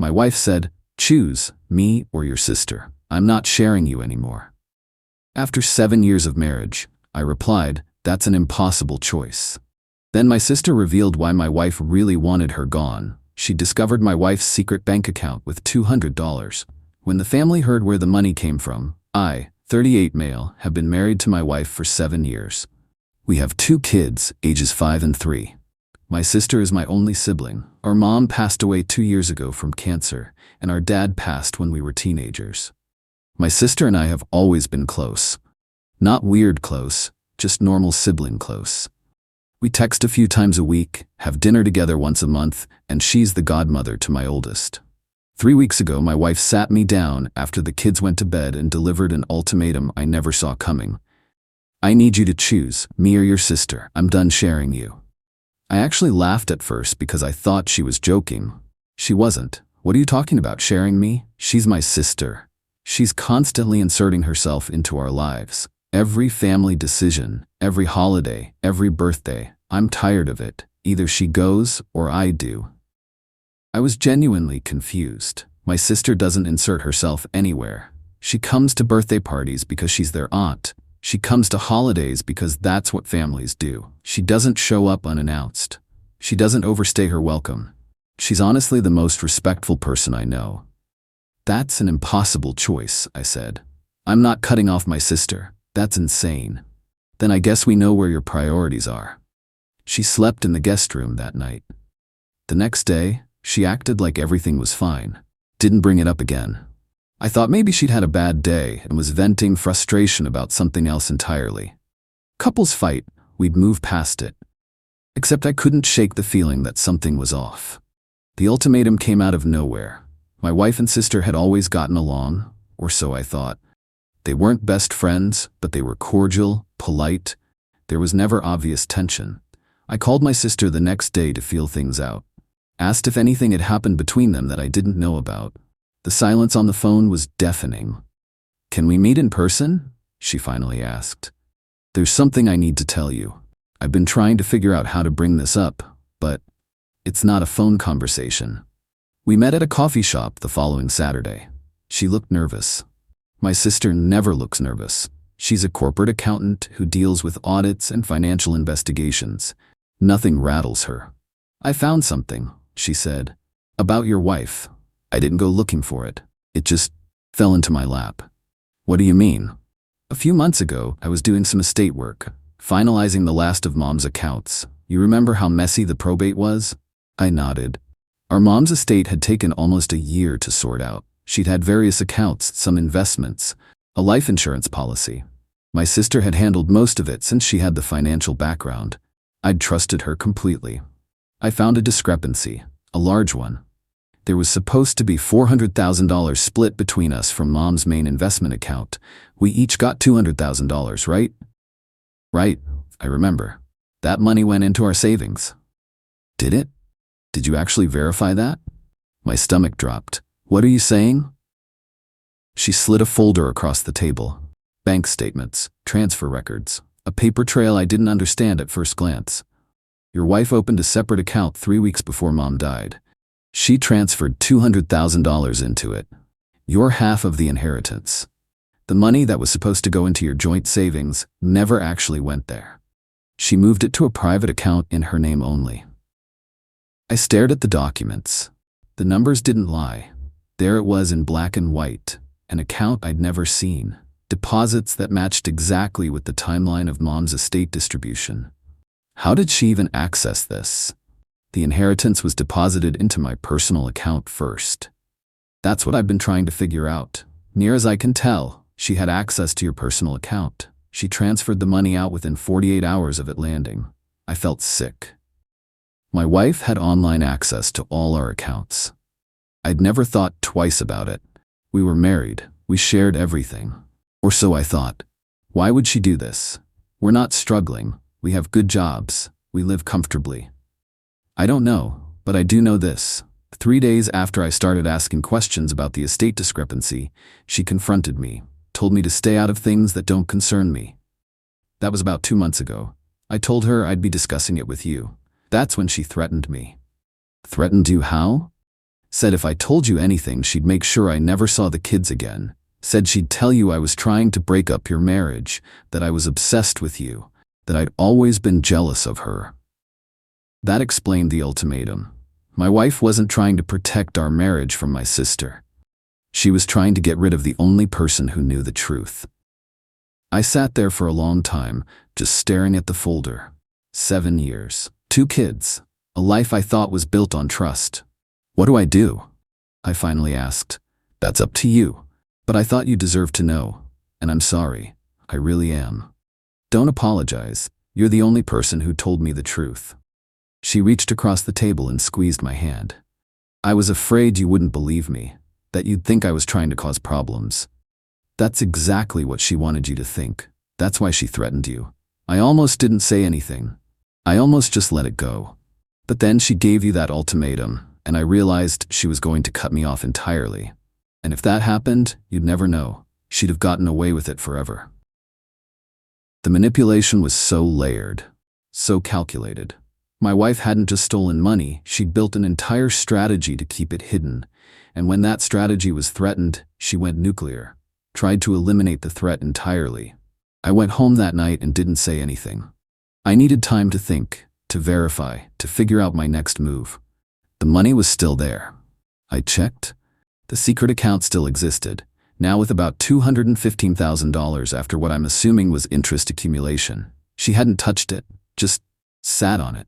My wife said, "Choose, me or your sister. I'm not sharing you anymore." After 7 years of marriage, I replied, "That's an impossible choice." Then my sister revealed why my wife really wanted her gone. She discovered my wife's secret bank account with $200. When the family heard where the money came from, I, 38 male, have been married to my wife for 7 years. We have 2 kids, ages 5 and 3. My sister is my only sibling. Our mom passed away 2 years ago from cancer, and our dad passed when we were teenagers. My sister and I have always been close. Not weird close, just normal sibling close. We text a few times a week, have dinner together once a month, and she's the godmother to my oldest. 3 weeks ago, my wife sat me down after the kids went to bed and delivered an ultimatum I never saw coming. "I need you to choose, me or your sister. I'm done sharing you." I actually laughed at first because I thought she was joking. She wasn't. "What are you talking about, sharing me? She's my sister. She's constantly inserting herself into our lives. Every family decision, every holiday, every birthday. I'm tired of it. Either she goes or I do." I was genuinely confused. My sister doesn't insert herself anywhere. She comes to birthday parties because she's their aunt. She comes to holidays because that's what families do. She doesn't show up unannounced. She doesn't overstay her welcome. She's honestly the most respectful person I know. "That's an impossible choice," I said. "I'm not cutting off my sister. That's insane." "Then I guess we know where your priorities are." She slept in the guest room that night. The next day, she acted like everything was fine. Didn't bring it up again. I thought maybe she'd had a bad day and was venting frustration about something else entirely. Couples fight, we'd move past it. Except I couldn't shake the feeling that something was off. The ultimatum came out of nowhere. My wife and sister had always gotten along, or so I thought. They weren't best friends, but they were cordial, polite. There was never obvious tension. I called my sister the next day to feel things out. Asked if anything had happened between them that I didn't know about. The silence on the phone was deafening. "Can we meet in person?" she finally asked. "There's something I need to tell you. I've been trying to figure out how to bring this up, but it's not a phone conversation." We met at a coffee shop the following Saturday. She looked nervous. My sister never looks nervous. She's a corporate accountant who deals with audits and financial investigations. Nothing rattles her. "I found something," she said, "about your wife. I didn't go looking for it. It just fell into my lap." "What do you mean?" "A few months ago, I was doing some estate work, finalizing the last of Mom's accounts. You remember how messy the probate was?" I nodded. Our mom's estate had taken almost a year to sort out. She'd had various accounts, some investments, a life insurance policy. My sister had handled most of it since she had the financial background. I'd trusted her completely. I found a discrepancy, a large one. There was supposed to be $400,000 split between us from Mom's main investment account. We each got $200,000, right? Right, I remember. That money went into our savings. Did it? Did you actually verify that? My stomach dropped. What are you saying? She slid a folder across the table. Bank statements, transfer records, a paper trail I didn't understand at first glance. Your wife opened a separate account 3 weeks before Mom died. She transferred $200,000 into it. Your half of the inheritance. The money that was supposed to go into your joint savings never actually went there. She moved it to a private account in her name only. I stared at the documents. The numbers didn't lie. There it was in black and white, an account I'd never seen. Deposits that matched exactly with the timeline of Mom's estate distribution. How did she even access this? The inheritance was deposited into my personal account first. That's what I've been trying to figure out. Near as I can tell, she had access to your personal account. She transferred the money out within 48 hours of it landing. I felt sick. My wife had online access to all our accounts. I'd never thought twice about it. We were married. We shared everything. Or so I thought. Why would she do this? We're not struggling. We have good jobs. We live comfortably. I don't know, but I do know this. 3 days after I started asking questions about the estate discrepancy, she confronted me, told me to stay out of things that don't concern me. That was about 2 months ago. I told her I'd be discussing it with you. That's when she threatened me. Threatened you how? Said if I told you anything, she'd make sure I never saw the kids again. Said she'd tell you I was trying to break up your marriage, that I was obsessed with you, that I'd always been jealous of her. That explained the ultimatum. My wife wasn't trying to protect our marriage from my sister. She was trying to get rid of the only person who knew the truth. I sat there for a long time, just staring at the folder. 7 years, 2 kids, a life I thought was built on trust. What do I do? I finally asked. That's up to you. But I thought you deserved to know, and I'm sorry. I really am. Don't apologize. You're the only person who told me the truth. She reached across the table and squeezed my hand. I was afraid you wouldn't believe me, that you'd think I was trying to cause problems. That's exactly what she wanted you to think. That's why she threatened you. I almost didn't say anything. I almost just let it go. But then she gave you that ultimatum, and I realized she was going to cut me off entirely. And if that happened, you'd never know. She'd have gotten away with it forever. The manipulation was so layered, so calculated. My wife hadn't just stolen money, she'd built an entire strategy to keep it hidden. And when that strategy was threatened, she went nuclear, tried to eliminate the threat entirely. I went home that night and didn't say anything. I needed time to think, to verify, to figure out my next move. The money was still there. I checked. The secret account still existed, now with about $215,000 after what I'm assuming was interest accumulation. She hadn't touched it, just sat on it.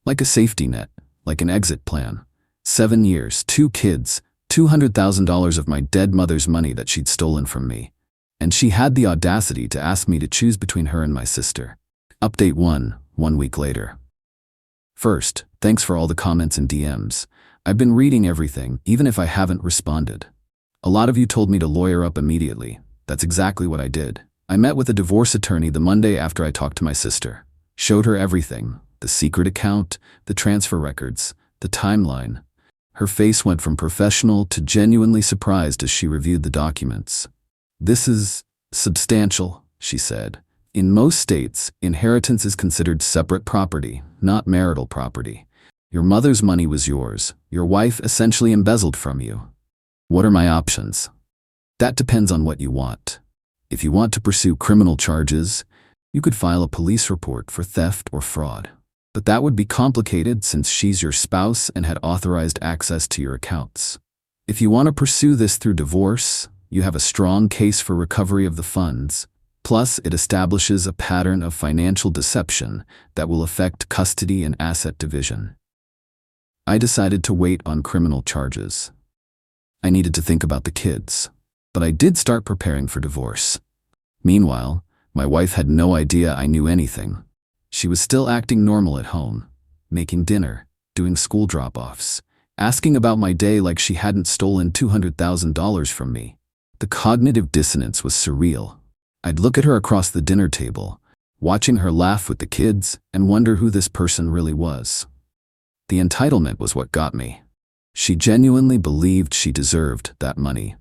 Like a safety net, like an exit plan. 7 years, 2 kids, $200,000 of my dead mother's money that she'd stolen from me. And she had the audacity to ask me to choose between her and my sister. Update 1 week later. First, thanks for all the comments and DMs. I've been reading everything, even if I haven't responded. A lot of you told me to lawyer up immediately. That's exactly what I did. I met with a divorce attorney the Monday after I talked to my sister. Showed her everything. The secret account, the transfer records, the timeline. Her face went from professional to genuinely surprised as she reviewed the documents. This is substantial, she said. In most states, inheritance is considered separate property, not marital property. Your mother's money was yours. Your wife essentially embezzled from you. What are my options? That depends on what you want. If you want to pursue criminal charges, you could file a police report for theft or fraud. But that would be complicated since she's your spouse and had authorized access to your accounts. If you want to pursue this through divorce, you have a strong case for recovery of the funds. Plus, it establishes a pattern of financial deception that will affect custody and asset division. I decided to wait on criminal charges. I needed to think about the kids, but I did start preparing for divorce. Meanwhile, my wife had no idea I knew anything. She was still acting normal at home, making dinner, doing school drop-offs, asking about my day like she hadn't stolen $200,000 from me. The cognitive dissonance was surreal. I'd look at her across the dinner table, watching her laugh with the kids, and wonder who this person really was. The entitlement was what got me. She genuinely believed she deserved that money.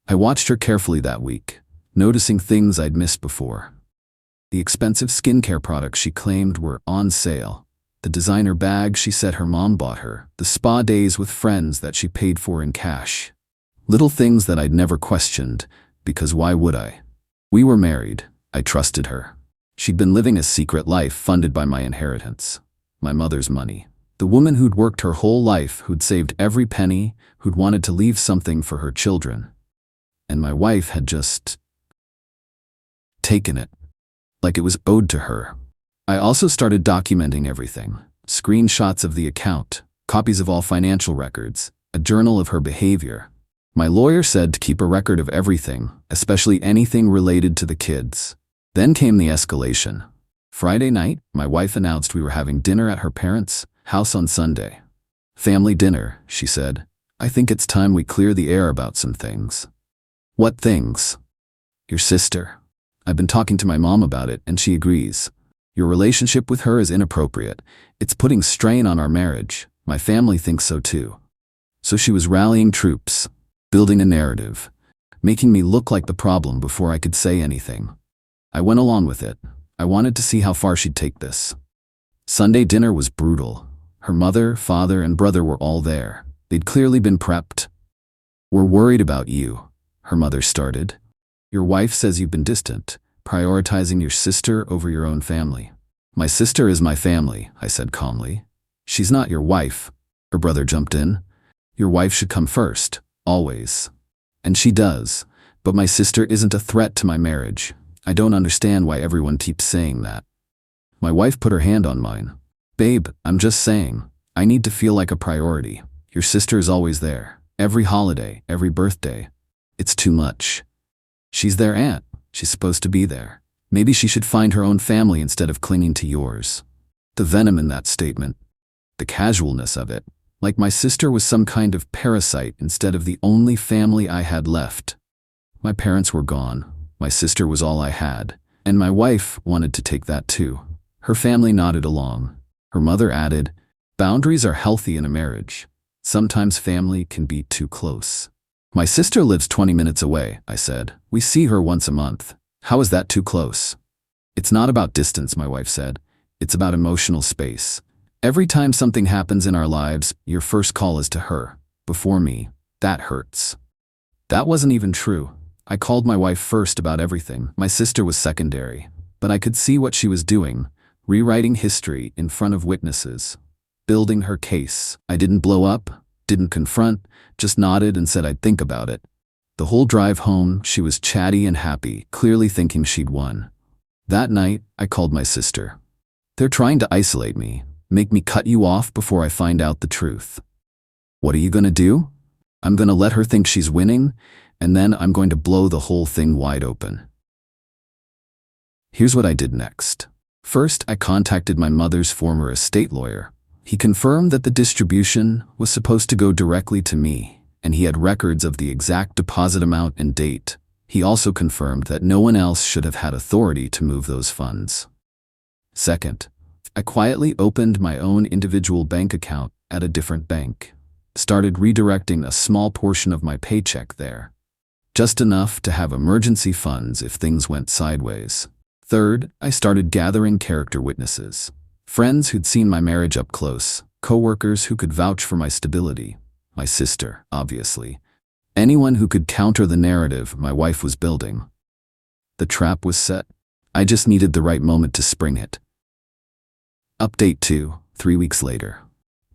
I watched her carefully that week, noticing things I'd missed before. The expensive skincare products she claimed were on sale, the designer bag she said her mom bought her, the spa days with friends that she paid for in cash. Little things that I'd never questioned, because why would I? We were married. I trusted her. She'd been living a secret life funded by my inheritance, my mother's money. The woman who'd worked her whole life, who'd saved every penny, who'd wanted to leave something for her children. And my wife had just taken it, like it was owed to her. I also started documenting everything. Screenshots of the account, copies of all financial records, a journal of her behavior. My lawyer said to keep a record of everything, especially anything related to the kids. Then came the escalation. Friday night, my wife announced we were having dinner at her parents' house on Sunday. Family dinner, she said. I think it's time we clear the air about some things. What things? Your sister. I've been talking to my mom about it, and she agrees. Your relationship with her is inappropriate. It's putting strain on our marriage. My family thinks so too. So she was rallying troops, building a narrative, making me look like the problem before I could say anything. I went along with it. I wanted to see how far she'd take this. Sunday dinner was brutal. Her mother, father, and brother were all there. They'd clearly been prepped. "We're worried about you," her mother started. "Your wife says you've been distant, prioritizing your sister over your own family." "My sister is my family," I said calmly. "She's not your wife," her brother jumped in. "Your wife should come first, always." "And she does, but my sister isn't a threat to my marriage. I don't understand why everyone keeps saying that." My wife put her hand on mine. "Babe, I'm just saying, I need to feel like a priority. Your sister is always there, every holiday, every birthday. It's too much. She's their aunt. She's supposed to be there. Maybe she should find her own family instead of clinging to yours." The venom in that statement, the casualness of it, like my sister was some kind of parasite instead of the only family I had left. My parents were gone. My sister was all I had, and my wife wanted to take that too. Her family nodded along. Her mother added, "Boundaries are healthy in a marriage. Sometimes family can be too close." "My sister lives 20 minutes away," I said. "We see her once a month. How is that too close?" "It's not about distance," my wife said. "It's about emotional space. Every time something happens in our lives, your first call is to her, before me. That hurts." That wasn't even true. I called my wife first about everything. My sister was secondary, but I could see what she was doing, rewriting history in front of witnesses, building her case. I didn't blow up, didn't confront, just nodded and said I'd think about it. The whole drive home, she was chatty and happy, clearly thinking she'd won. That night, I called my sister. "They're trying to isolate me, make me cut you off before I find out the truth." "What are you gonna do?" "I'm gonna let her think she's winning, and then I'm going to blow the whole thing wide open." Here's what I did next. First, I contacted my mother's former estate lawyer. He confirmed that the distribution was supposed to go directly to me, and he had records of the exact deposit amount and date. He also confirmed that no one else should have had authority to move those funds. Second, I quietly opened my own individual bank account at a different bank, started redirecting a small portion of my paycheck there, just enough to have emergency funds if things went sideways. Third, I started gathering character witnesses, friends who'd seen my marriage up close, coworkers who could vouch for my stability, my sister, obviously, anyone who could counter the narrative my wife was building. The trap was set. I just needed the right moment to spring it. Update 2, 3 weeks later.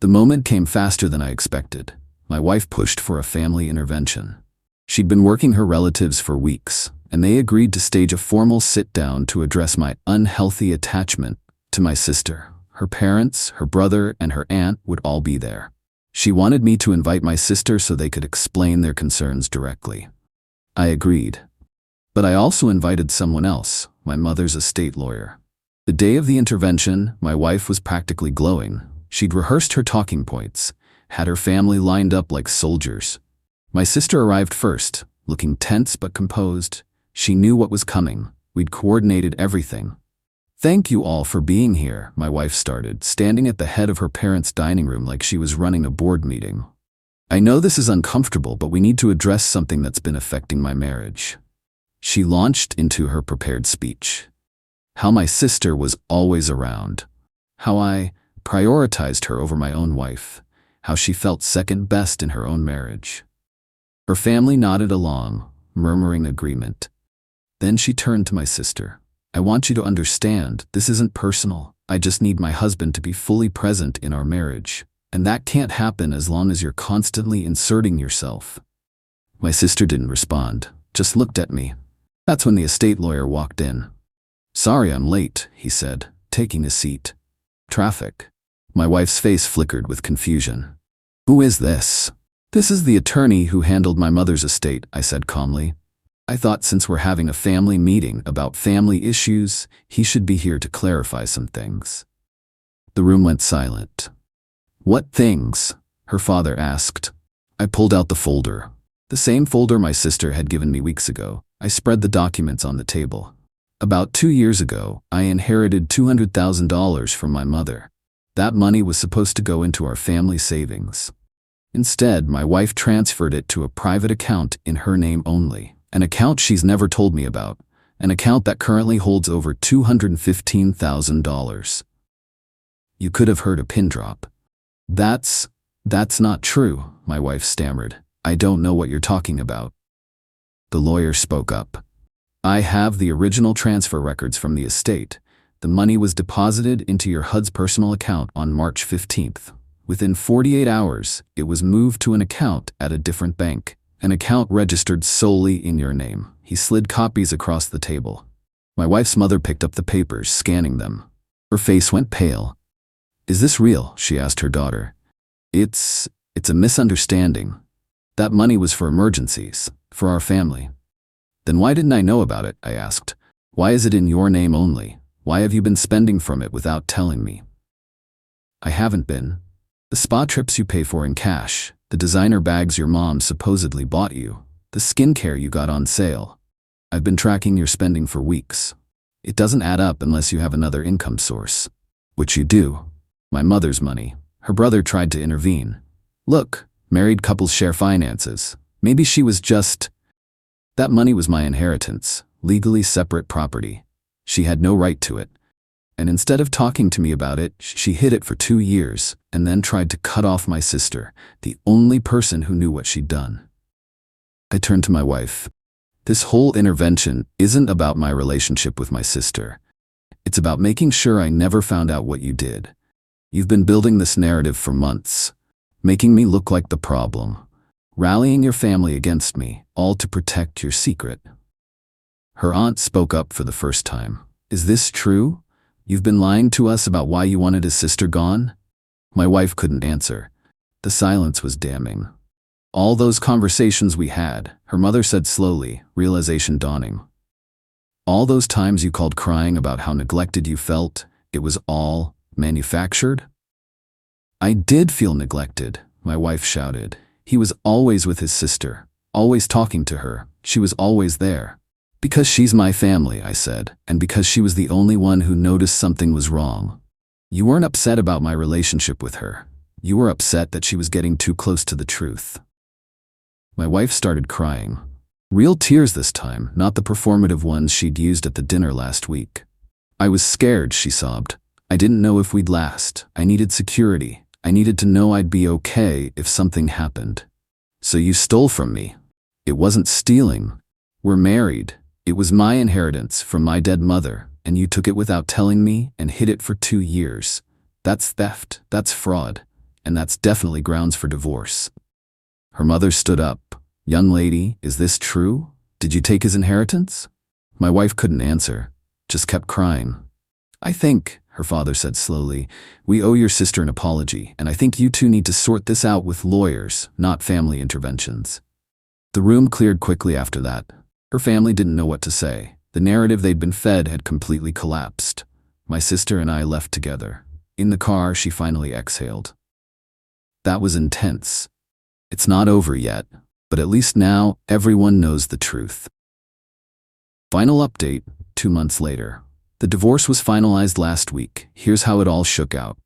The moment came faster than I expected. My wife pushed for a family intervention. She'd been working her relatives for weeks, and they agreed to stage a formal sit-down to address my unhealthy attachment to my sister. Her parents, her brother, and her aunt would all be there. She wanted me to invite my sister so they could explain their concerns directly. I agreed. But I also invited someone else, my mother's estate lawyer. The day of the intervention, my wife was practically glowing. She'd rehearsed her talking points, had her family lined up like soldiers. My sister arrived first, looking tense but composed. She knew what was coming. We'd coordinated everything. "Thank you all for being here," my wife started, standing at the head of her parents' dining room like she was running a board meeting. "I know this is uncomfortable, but we need to address something that's been affecting my marriage." She launched into her prepared speech. How my sister was always around. How I prioritized her over my own wife. How she felt second best in her own marriage. Her family nodded along, murmuring agreement. Then she turned to my sister. "I want you to understand, this isn't personal. I just need my husband to be fully present in our marriage. And that can't happen as long as you're constantly inserting yourself." My sister didn't respond, just looked at me. That's when the estate lawyer walked in. "Sorry I'm late," he said, taking a seat. "Traffic." My wife's face flickered with confusion. "Who is this?" "This is the attorney who handled my mother's estate," I said calmly. "I thought since we're having a family meeting about family issues, he should be here to clarify some things." The room went silent. "What things?" her father asked. I pulled out the folder. The same folder my sister had given me weeks ago. I spread the documents on the table. About 2 years ago, I inherited $200,000 from my mother. That money was supposed to go into our family savings. Instead, my wife transferred it to a private account in her name only. An account she's never told me about, an account that currently holds over $215,000. You could have heard a pin drop. That's "That's not true," my wife stammered. "I don't know what you're talking about." The lawyer spoke up. "I have the original transfer records from the estate. The money was deposited into your HUD's personal account on March 15th. Within 48 hours, it was moved to an account at a different bank, an account registered solely in your name." He slid copies across the table. My wife's mother picked up the papers, scanning them. Her face went pale. "Is this real?" she asked her daughter. It's a misunderstanding. That money was for emergencies, for our family." "Then why didn't I know about it?" I asked. "Why is it in your name only? Why have you been spending from it without telling me?" "I haven't been. The spa trips you pay for in cash, the designer bags your mom supposedly bought you, the skincare you got on sale. I've been tracking your spending for weeks. It doesn't add up unless you have another income source." "Which you do. My mother's money." Her brother tried to intervene. "Look, married couples share finances. Maybe she was just—" "That money was my inheritance, legally separate property. She had no right to it. And instead of talking to me about it, she hid it for 2 years and then tried to cut off my sister, the only person who knew what she'd done." I turned to my wife. "This whole intervention isn't about my relationship with my sister. It's about making sure I never found out what you did. You've been building this narrative for months, making me look like the problem, rallying your family against me, all to protect your secret." Her aunt spoke up for the first time. "Is this true? You've been lying to us about why you wanted his sister gone?" My wife couldn't answer. The silence was damning. "All those conversations we had," her mother said slowly, realization dawning. "All those times you called crying about how neglected you felt, it was all manufactured?" "I did feel neglected," my wife shouted. "He was always with his sister, always talking to her. She was always there." "Because she's my family," I said, "and because she was the only one who noticed something was wrong. You weren't upset about my relationship with her. You were upset that she was getting too close to the truth." My wife started crying. Real tears this time, not the performative ones she'd used at the dinner last week. "I was scared," she sobbed. "I didn't know if we'd last. I needed security. I needed to know I'd be okay if something happened." "So you stole from me." "It wasn't stealing. We're married. It was my inheritance from my dead mother, and you took it without telling me and hid it for 2 years. That's theft, that's fraud, and that's definitely grounds for divorce." Her mother stood up. "Young lady, is this true? Did you take his inheritance?" My wife couldn't answer, just kept crying. "I think," her father said slowly, "we owe your sister an apology, and I think you two need to sort this out with lawyers, not family interventions." The room cleared quickly after that. Her family didn't know what to say. The narrative they'd been fed had completely collapsed. My sister and I left together. In the car, she finally exhaled. "That was intense. It's not over yet, but at least now everyone knows the truth." Final update, 2 months later. The divorce was finalized last week. Here's how it all shook out.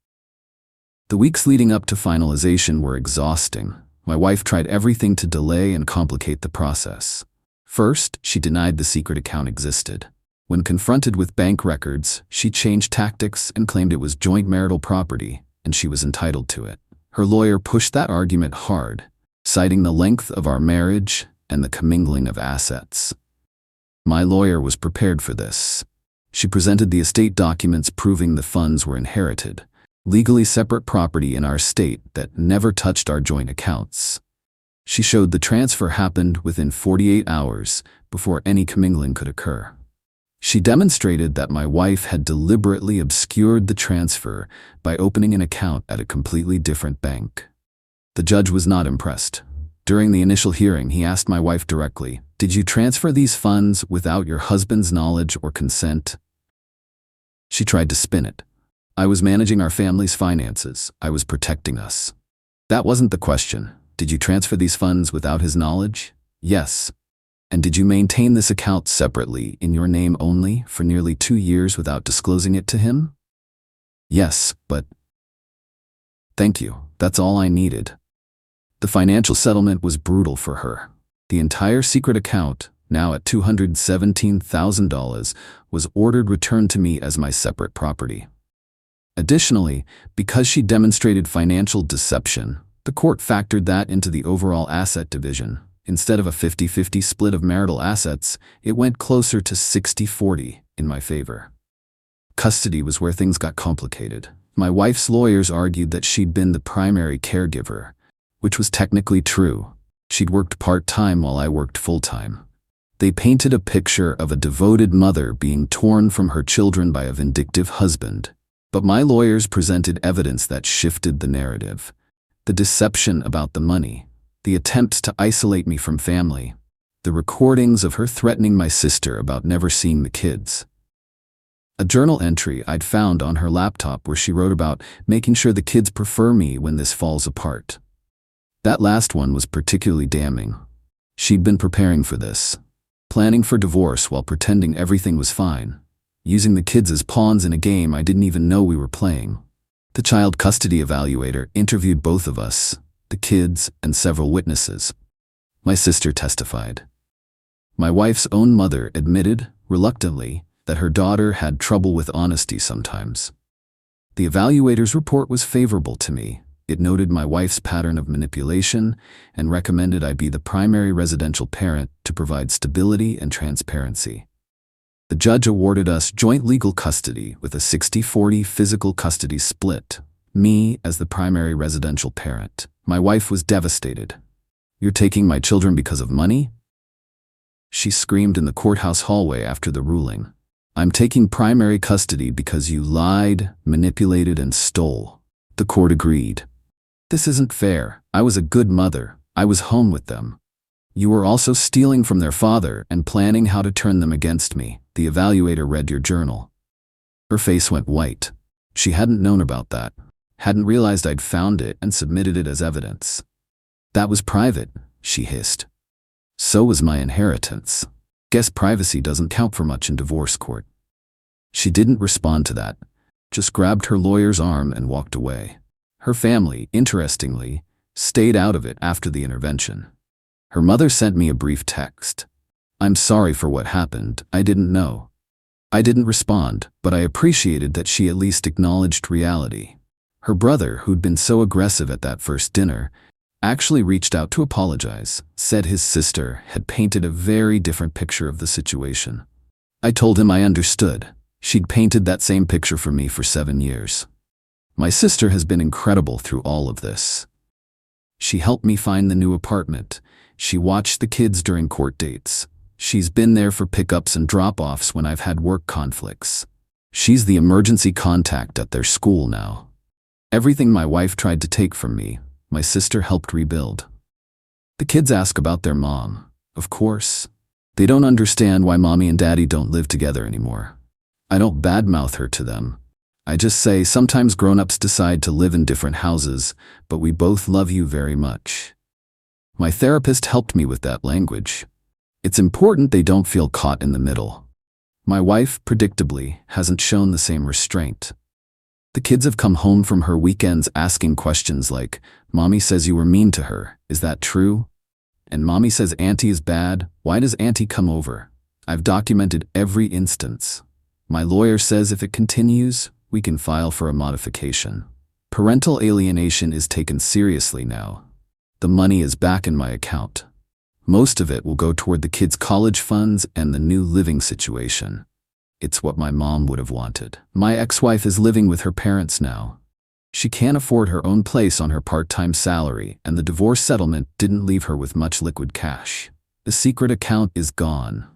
The weeks leading up to finalization were exhausting. My wife tried everything to delay and complicate the process. First, she denied the secret account existed. When confronted with bank records, she changed tactics and claimed it was joint marital property, and she was entitled to it. Her lawyer pushed that argument hard, citing the length of our marriage and the commingling of assets. My lawyer was prepared for this. She presented the estate documents proving the funds were inherited, legally separate property in our estate that never touched our joint accounts. She showed the transfer happened within 48 hours before any commingling could occur. She demonstrated that my wife had deliberately obscured the transfer by opening an account at a completely different bank. The judge was not impressed. During the initial hearing, he asked my wife directly, "Did you transfer these funds without your husband's knowledge or consent?" She tried to spin it. "I was managing our family's finances. I was protecting us." That wasn't the question. "Did you transfer these funds without his knowledge?" "Yes." "And did you maintain this account separately in your name only for nearly 2 years without disclosing it to him?" "Yes, but—" "Thank you. That's all I needed." The financial settlement was brutal for her. The entire secret account, now at $217,000, was ordered returned to me as my separate property. Additionally, because she demonstrated financial deception, The court factored that into the overall asset division. Instead of a 50-50 split of marital assets, it went closer to 60-40 in my favor. Custody was where things got complicated. My wife's lawyers argued that she'd been the primary caregiver, which was technically true. She'd worked part-time while I worked full-time. They painted a picture of a devoted mother being torn from her children by a vindictive husband. But my lawyers presented evidence that shifted the narrative. The deception about the money, the attempts to isolate me from family, the recordings of her threatening my sister about never seeing the kids. A journal entry I'd found on her laptop where she wrote about making sure the kids prefer me when this falls apart. That last one was particularly damning. She'd been preparing for this, planning for divorce while pretending everything was fine, using the kids as pawns in a game I didn't even know we were playing. The child custody evaluator interviewed both of us, the kids, and several witnesses. My sister testified. My wife's own mother admitted, reluctantly, that her daughter had trouble with honesty sometimes. The evaluator's report was favorable to me. It noted my wife's pattern of manipulation and recommended I be the primary residential parent to provide stability and transparency. The judge awarded us joint legal custody with a 60-40 physical custody split, me as the primary residential parent. My wife was devastated. "You're taking my children because of money?" She screamed in the courthouse hallway after the ruling. "I'm taking primary custody because you lied, manipulated, and stole." The court agreed. "This isn't fair. I was a good mother. I was home with them. You were also stealing from their father and planning how to turn them against me." The evaluator read your journal. Her face went white. She hadn't known about that, hadn't realized I'd found it and submitted it as evidence. "That was private," she hissed. "So was my inheritance. Guess privacy doesn't count for much in divorce court." She didn't respond to that, just grabbed her lawyer's arm and walked away. Her family, interestingly, stayed out of it after the intervention. Her mother sent me a brief text. "I'm sorry for what happened. I didn't know." I didn't respond, but I appreciated that she at least acknowledged reality. Her brother, who'd been so aggressive at that first dinner, actually reached out to apologize, said his sister had painted a very different picture of the situation. I told him I understood. She'd painted that same picture for me for 7 years. My sister has been incredible through all of this. She helped me find the new apartment. She watched the kids during court dates. She's been there for pickups and drop-offs when I've had work conflicts. She's the emergency contact at their school now. Everything my wife tried to take from me, my sister helped rebuild. The kids ask about their mom, of course. They don't understand why mommy and daddy don't live together anymore. I don't badmouth her to them. I just say sometimes grown-ups decide to live in different houses, but we both love you very much. My therapist helped me with that language. It's important they don't feel caught in the middle. My wife, predictably, hasn't shown the same restraint. The kids have come home from her weekends asking questions like, "Mommy says you were mean to her. Is that true?" And "Mommy says Auntie is bad. Why does Auntie come over?" I've documented every instance. My lawyer says if it continues, we can file for a modification. Parental alienation is taken seriously now. The money is back in my account. Most of it will go toward the kids' college funds and the new living situation. It's what my mom would have wanted. My ex-wife is living with her parents now. She can't afford her own place on her part-time salary, and the divorce settlement didn't leave her with much liquid cash. The secret account is gone.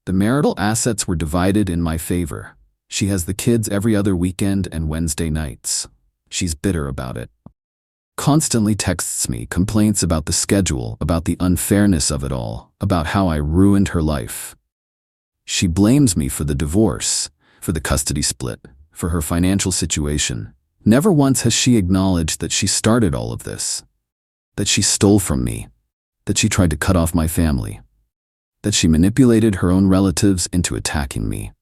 The marital assets were divided in my favor. She has the kids every other weekend and Wednesday nights. She's bitter about it. Constantly texts me complaints about the schedule, about the unfairness of it all, about how I ruined her life. She blames me for the divorce, for the custody split, for her financial situation. Never once has she acknowledged that she started all of this, that she stole from me, that she tried to cut off my family, that she manipulated her own relatives into attacking me.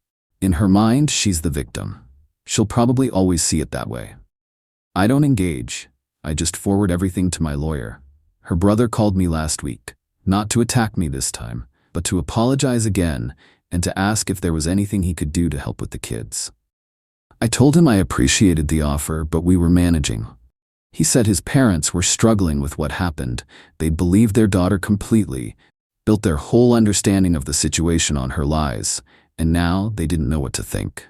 In her mind, she's the victim. She'll probably always see it that way. I don't engage. I just forward everything to my lawyer. Her brother called me last week, not to attack me this time, but to apologize again and to ask if there was anything he could do to help with the kids. I told him I appreciated the offer, but we were managing. He said his parents were struggling with what happened. They'd believed their daughter completely, built their whole understanding of the situation on her lies, and now they didn't know what to think.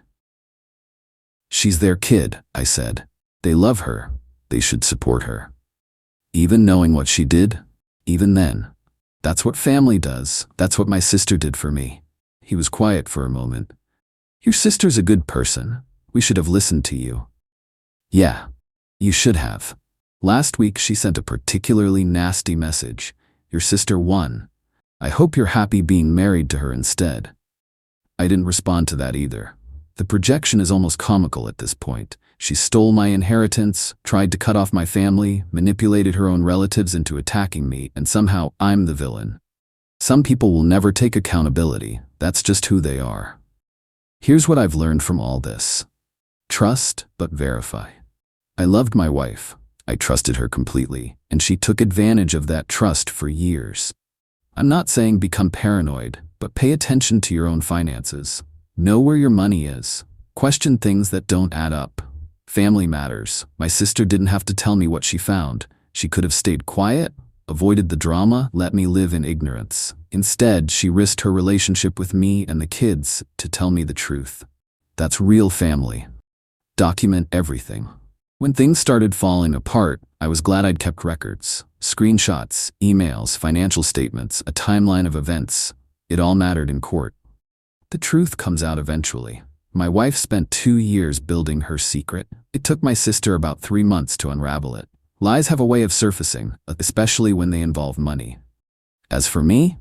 She's their kid, I said. They love her. They should support her. Even knowing what she did, even then. That's what family does. That's what my sister did for me. He was quiet for a moment. Your sister's a good person. We should have listened to you. Yeah, you should have. Last week she sent a particularly nasty message. Your sister won. I hope you're happy being married to her instead. I didn't respond to that either. The projection is almost comical at this point. She stole my inheritance, tried to cut off my family, manipulated her own relatives into attacking me, and somehow I'm the villain. Some people will never take accountability. That's just who they are. Here's what I've learned from all this. Trust, but verify. I loved my wife. I trusted her completely, and she took advantage of that trust for years. I'm not saying become paranoid, but pay attention to your own finances. Know where your money is. Question things that don't add up. Family matters. My sister didn't have to tell me what she found. She could have stayed quiet, avoided the drama, let me live in ignorance. Instead, she risked her relationship with me and the kids to tell me the truth. That's real family. Document everything. When things started falling apart, I was glad I'd kept records. Screenshots, emails, financial statements, a timeline of events. It all mattered in court. The truth comes out eventually. My wife spent 2 years building her secret. It took my sister about 3 months to unravel it. Lies have a way of surfacing, especially when they involve money. As for me,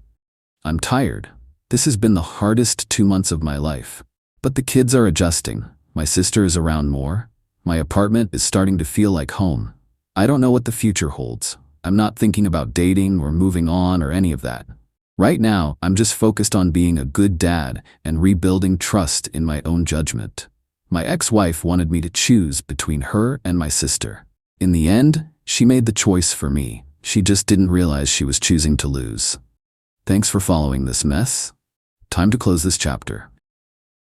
I'm tired. This has been the hardest 2 months of my life. But the kids are adjusting. My sister is around more. My apartment is starting to feel like home. I don't know what the future holds. I'm not thinking about dating or moving on or any of that. Right now, I'm just focused on being a good dad and rebuilding trust in my own judgment. My ex-wife wanted me to choose between her and my sister. In the end, she made the choice for me. She just didn't realize she was choosing to lose. Thanks for following this mess. Time to close this chapter.